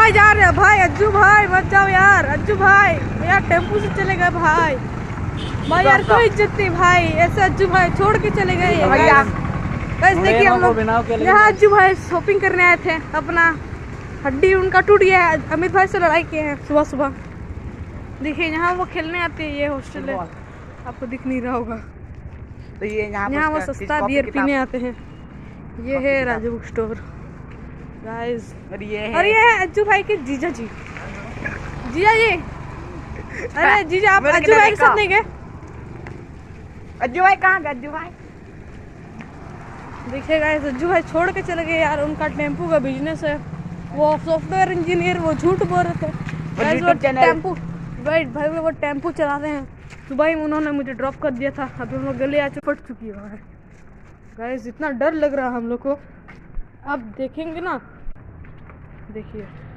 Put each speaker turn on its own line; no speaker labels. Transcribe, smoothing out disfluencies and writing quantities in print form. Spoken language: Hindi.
भाई जा रहे हैं भाई, अज्जू भाई मत जाओ यार, अज्जू भाई यार टेम्पू से चले गए भाई। भाई यार कोई इज्जत नहीं भाई, ऐसे अज्जू भाई छोड़ के चले गए। गाइस देखिए हम लोग यहाँ अज्जू भाई शॉपिंग करने आए थे, अपना हड्डी उनका टूट गया है, अमित भाई से लड़ाई किए हैं सुबह सुबह। देखिए यहाँ वो खेलने आते हैं, ये हॉस्टल है, आपको दिख नहीं रहा होगा।
तो ये
यहाँ वो सस्ता बियर पीने आते हैं। ये है राजू बुक स्टोर गाइस, और ये है अज्जू भाई के जीजा जी। जीजा जी, अरे जीजा आप अज्जू भाई के साथ नहीं गए?
अज्जू भाई कहाँ गए? अज्जू भाई
देखिए गाइस अज्जू भाई छोड़ के चले गए यार, उनका टेम्पू का बिजनेस है, वो सॉफ्टवेयर इंजीनियर, वो झूठ बोल रहे थे। वो टेम्पू भाई वो टेम्पू चलाते हैं। सुबह ही उन्होंने मुझे ड्रॉप कर दिया था, अभी हम लोग गले आ फट चुकी है गाइस, इतना डर लग रहा है हम लोग को। आप देखेंगे ना, देखिए